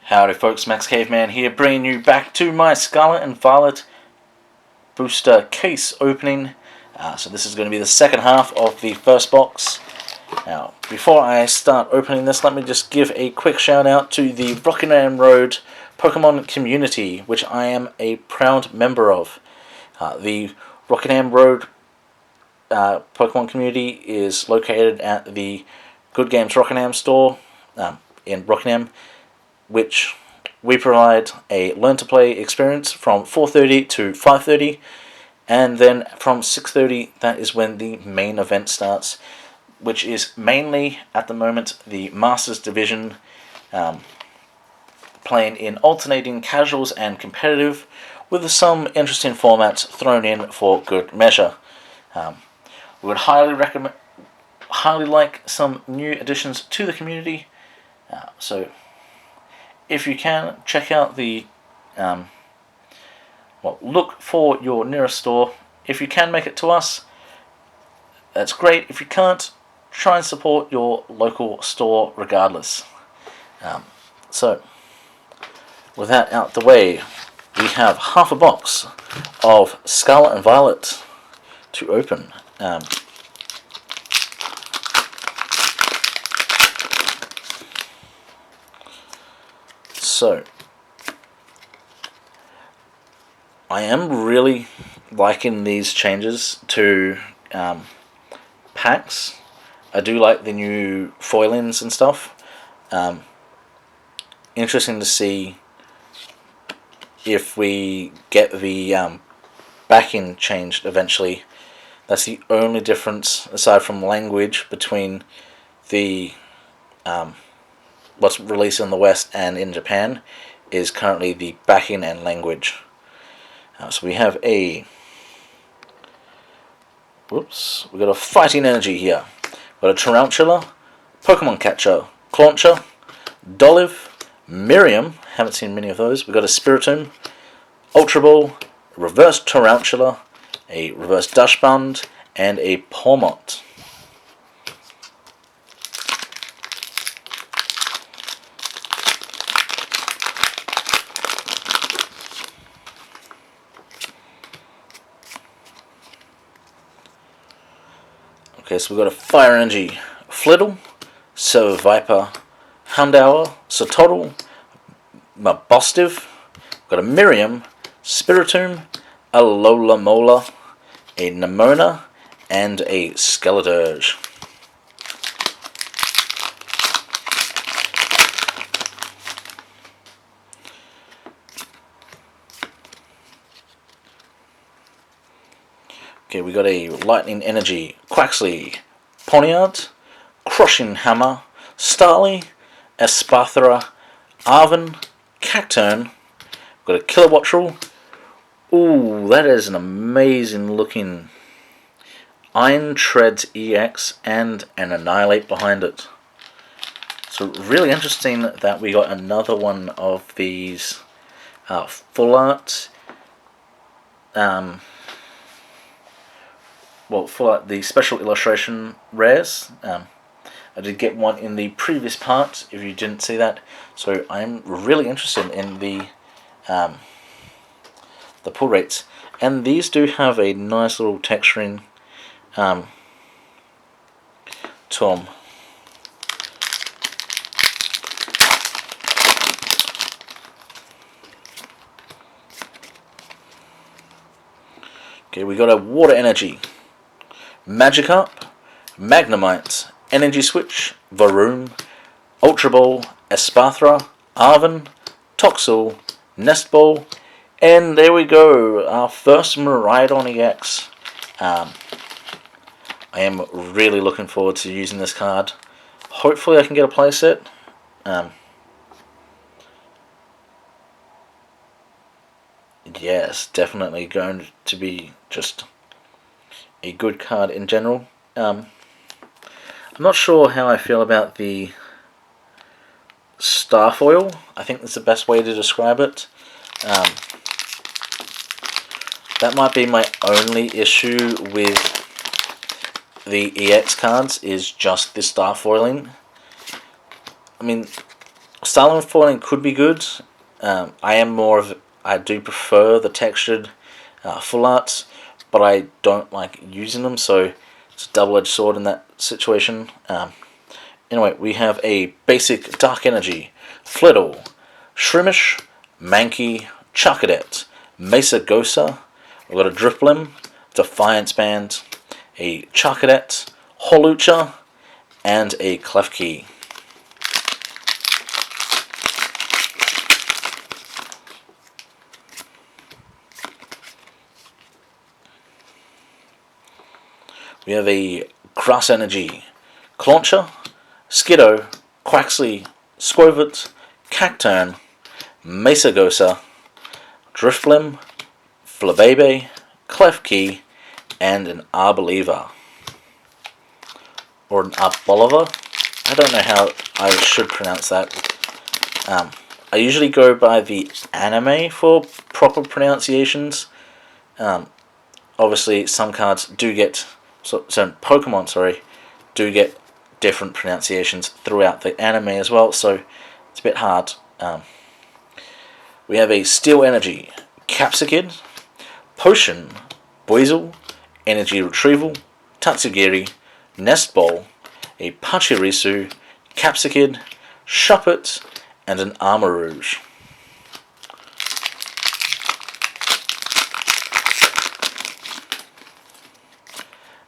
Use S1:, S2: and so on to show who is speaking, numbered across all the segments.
S1: Howdy folks, Max Caveman here, bringing you back to my Scarlet and Violet booster case opening. So this is going to be the second half of the first box. Now, before I start opening this, let me just give a quick shout out to the Rockingham Road Pokemon community, which I am a proud member of. The Rockingham Road Pokemon community is located at the Good Games Rockingham store in Rockingham, which we provide a learn-to-play experience from 4:30 to 5:30, and then from 6:30, that is when the main event starts, which is mainly, at the moment, the Masters Division, playing in alternating casuals and competitive, with some interesting formats thrown in for good measure. We would highly like some new additions to the community, so if you can, check out the, look for your nearest store. If you can make it to us, that's great. If you can't, try and support your local store regardless. So, with that out the way, we have half a box of Scarlet and Violet to open. So, I am really liking these changes to packs. I do like the new foilings and stuff. Interesting to see if we get the backing changed eventually. That's the only difference, aside from language, between the what's released in the West and in Japan, is currently the backing and language. So we have we got a fighting energy here. We've got a Tarantula, Pokemon Catcher, Clauncher, Dolive, Miriam, haven't seen many of those. We've got a Spiritomb, Ultra Ball, Reverse Tarantula, a Reverse Dachshund, and a Pawmot. Okay, so we've got a Fire Energy, Flittle, Viper, Houndour, Sotodle, Mabostive, we've got a Miriam, Spiritomb, a Lola Mola, a Nemona, and a Skeledirge. Okay, we got a Lightning Energy, Quaxley, Poniard, Crushing Hammer, Starly, Espathra, Arven, Cacturne. We've got a Kilowattrel. Ooh, that is an amazing looking Iron Treads EX and an Annihilate behind it. So really interesting that we got another one of these full art. Full art, the special illustration rares. I did get one in the previous part, if you didn't see that. So I'm really interested in the pull rates. And these do have a nice little texturing to them. Okay, we got a Water Energy, Magikarp, Magnemite, Energy Switch, Varoom, Ultra Ball, Espathra, Arven, Toxel, Nest Ball, and there we go, our first Miraidon EX. I am really looking forward to using this card. Hopefully I can get a playset. Yes, definitely going to be just a good card in general. I'm not sure how I feel about the Starfoil. I think that's the best way to describe it. That might be my only issue with the EX cards, is just the Starfoiling. I mean, Starling foiling could be good. I do prefer the textured full arts, but I don't like using them, so it's a double-edged sword in that situation. Anyway, we have a basic Dark Energy, Flittle, Shrimish, Mankey, Charcadet, Mesa Gosa. We've got a Driplim, Defiance Band, a Charcadet, Holucha, and a Klefki. We have a Grass Energy, Clauncher, Skiddo, Quaxley, Squovit, Cacturn, Mesagosa, Drifblim, Flabebe, Klefki, and an Arboliva. Or an Arboliva. I don't know how I should pronounce that. I usually go by the anime for proper pronunciations. Obviously, some cards do get... So Pokemon, do get different pronunciations throughout the anime as well, so it's a bit hard. We have a Steel Energy, Capsicid, Potion, Buizel, Energy Retrieval, Tatsugiri, Nest Ball, a Pachirisu, Capsicid, Shuppet, and an Armarouge.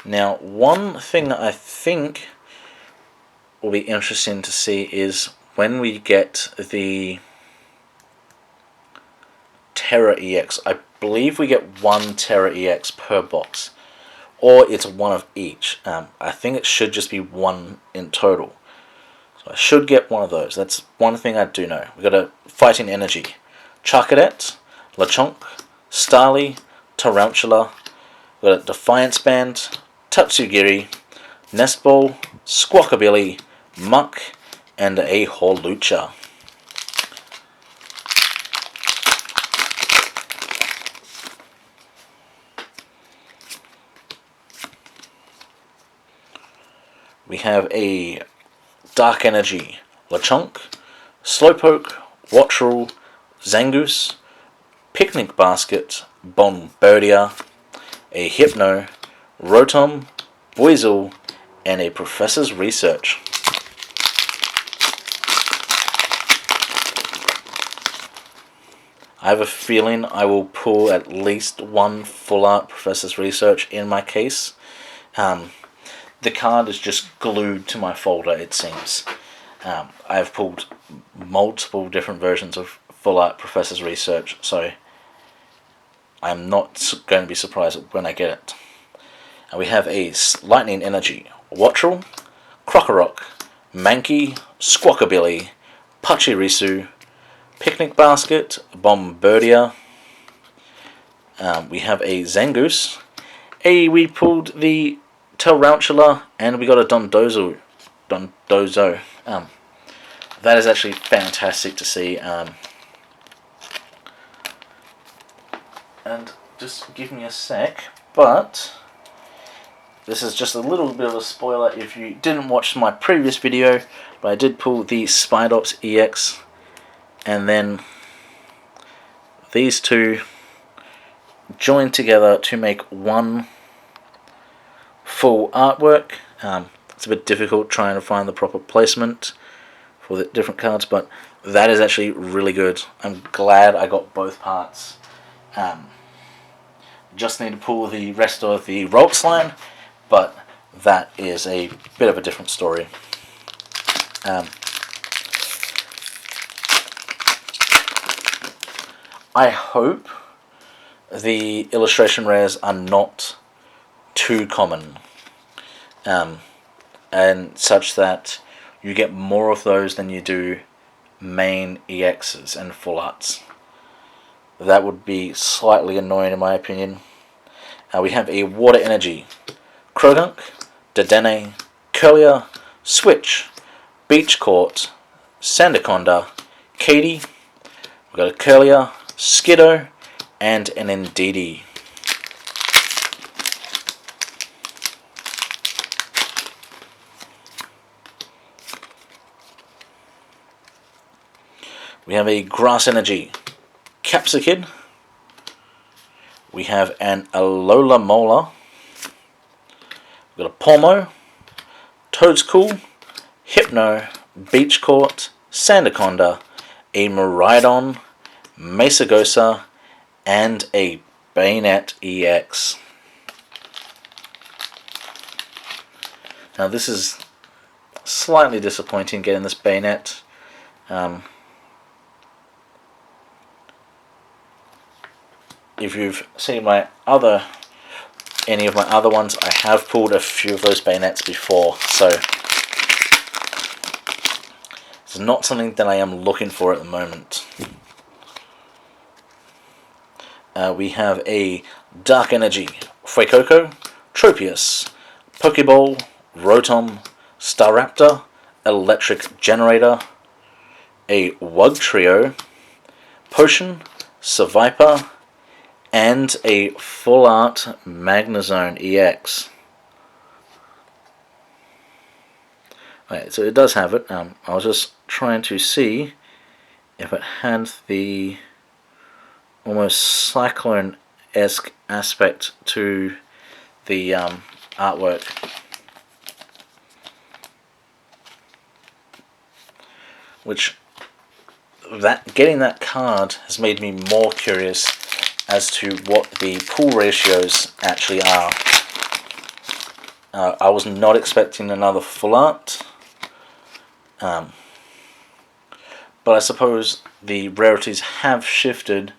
S1: Now, one thing that I think will be interesting to see is when we get the Terra EX. I believe we get one Terra EX per box, or it's one of each. I think it should just be one in total. So I should get one of those. That's one thing I do know. We've got a Fighting Energy, Charcadet, Lechonk, Starly, Tarantula. We've got a Defiance Band, Tatsugiri, Nestball, Squawkabilly, Muck, and a Holucha. We have a Dark Energy, Lechonk, Slowpoke, Wattrel, Zangoose, Picnic Basket, Bombardier, a Hypno, Rotom, Buizel, and a Professor's Research. I have a feeling I will pull at least one full art Professor's Research in my case. The card is just glued to my folder, it seems. I've pulled multiple different versions of full art Professor's Research, so I'm not going to be surprised when I get it. And we have a Lightning Energy, Wattrel, Krokorok, Mankey, Squawkabilly, Pachirisu, Picnic Basket, Bombardier. We have a Zangoose. We pulled the Tarantula, and we got a Dondozo. That is actually fantastic to see. And just give me a sec, but this is just a little bit of a spoiler if you didn't watch my previous video, but I did pull the Spidops EX, and then these two joined together to make one full artwork. It's a bit difficult trying to find the proper placement for the different cards, but that is actually really good. I'm glad I got both parts. Just need to pull the rest of the Rolks line, but that is a bit of a different story. I hope the illustration rares are not too common, and such that you get more of those than you do main EXs and full arts. That would be slightly annoying in my opinion. We have a Water Energy, Krogunk, Dedenne, Curlier, Switch, Beach Court, Sandaconda, Katie. We've got a Curlier, Skiddo, and an Indeedee. We have a Grass Energy Capsicid. We have an Alola Mola. We've got a Palmo, Toadscool, Hypno, Beach Court, Sandaconda, a Miraidon, Mesagosa, and a Bayonet EX. Now this is slightly disappointing getting this Bayonet. If you've seen any of my other ones, I have pulled a few of those Bayonets before, so it's not something that I am looking for at the moment. We have a Dark Energy Fuecoco, Tropius, Pokeball, Rotom, Staraptor, Electric Generator, a Wugtrio, Potion, Seviper, and a Full Art Magnezone EX. Right, so it does have it. I was just trying to see if it had the almost Cyclone-esque aspect to the artwork. Which, getting that card has made me more curious as to what the pull ratios actually are. I was not expecting another full art, but I suppose the rarities have shifted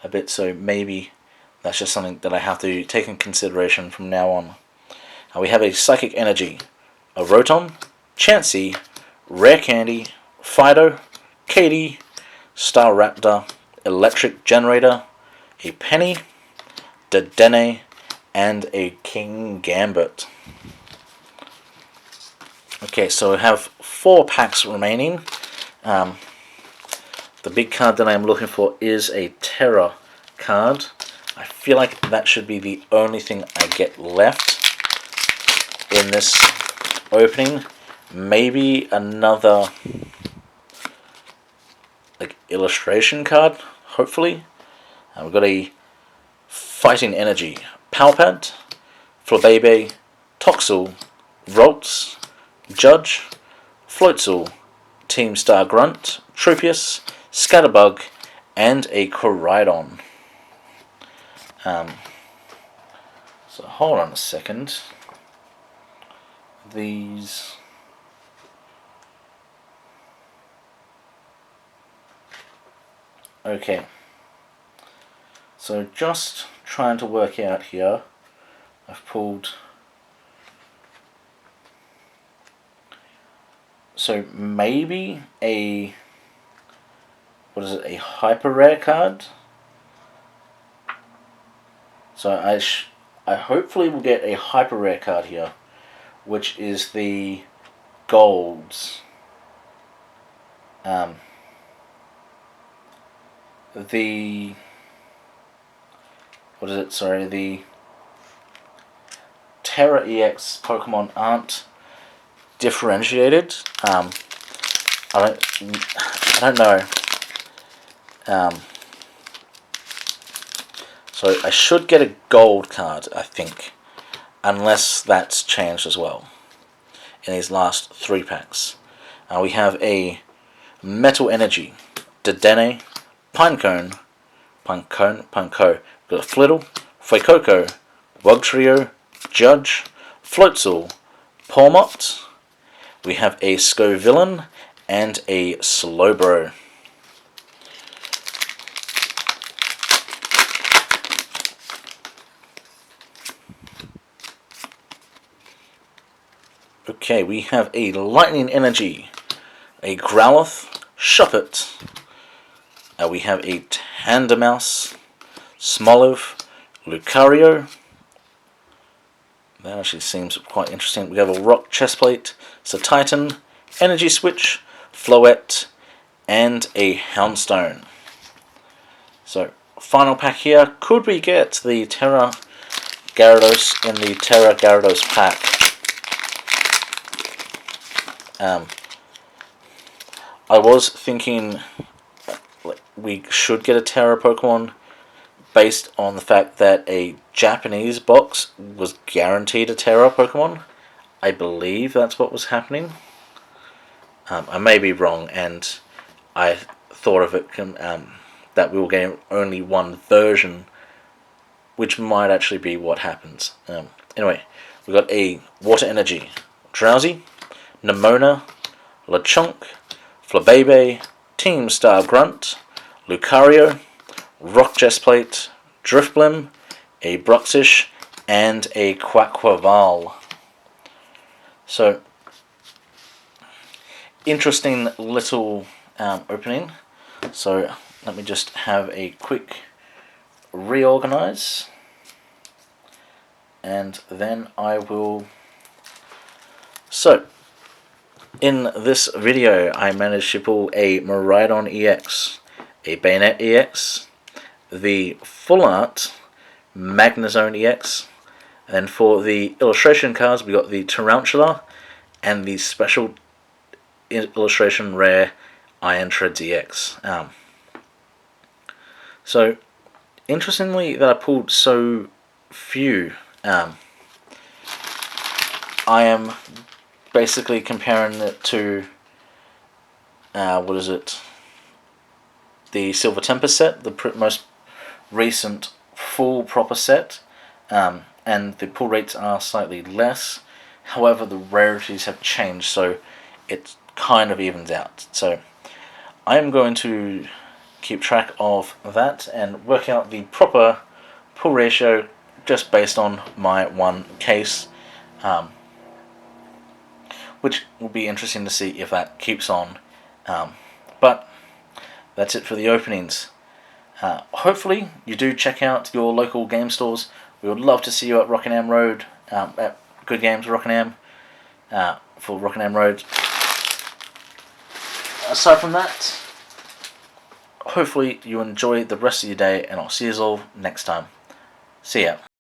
S1: a bit, so maybe that's just something that I have to take in consideration from now on. We have a Psychic Energy, a Rotom, Chansey, Rare Candy, Fido, Katie, Staraptor, Electric Generator, a Penny, Dedenne, and a King Gambit. Okay, so we have 4 packs remaining. The big card that I'm looking for is a Terra card. I feel like that should be the only thing I get left in this opening. Maybe another illustration card, hopefully. We've got a Fighting Energy Palpad, Flabebe, Toxel, Ralts, Judge, Floatzel, Team Star Grunt, Tropius, Scatterbug, and a Koraidon. So hold on a second. These... Okay. So just trying to work out here, I've pulled, so maybe a, a hyper rare card. So I hopefully will get a hyper rare card here, which is the golds. The Terra EX Pokemon aren't differentiated. I don't know. So I should get a gold card, I think, unless that's changed as well in these last 3 packs. We have a Metal Energy, Dedenne, Pinecone, we've got a Flittle, Fuecoco, Wugtrio, Judge, Floatzel, Pawmot. We have a Scovillain and a Slowbro. Okay, we have a Lightning Energy, a Growlithe, Shuppet. We have a Tandemaus, Smoliv, Lucario. That actually seems quite interesting. We have a Rock Chestplate, Titan, Energy Switch, Floette, and a Houndstone. So, final pack here. Could we get the Terra Gyarados in the Terra Gyarados pack? I was thinking we should get a Terra Pokemon based on the fact that a Japanese box was guaranteed a Terra Pokemon. I believe that's what was happening. I may be wrong, and I thought of it that we were getting only one version, which might actually be what happens. Anyway, we got a Water Energy, Drowsy, Nemona, Lechonk, Flabebe, Team Star Grunt, Lucario, Rock Chestplate, Drifblim, a Bruxish, and a Quaquaval. So, interesting little opening. So, let me just have a quick reorganize, and then I will. So, in this video, I managed to pull a Miraidon EX, a Bayonet EX, the Full Art Magnezone EX, and then for the illustration cards, we got the Tarantula and the special illustration rare Iron Treads EX. So, interestingly, that I pulled so few. I am basically comparing it to what is it? The Silver Tempest set, the most recent full proper set, and the pull rates are slightly less. However, the rarities have changed, so it kind of evens out. So I am going to keep track of that and work out the proper pull ratio just based on my one case, which will be interesting to see if that keeps on. But that's it for the openings. Hopefully you do check out your local game stores. We would love to see you at Rockingham Road, at Good Games Rockingham, for Rockingham Road. Aside from that, hopefully you enjoy the rest of your day, and I'll see you all next time. See ya.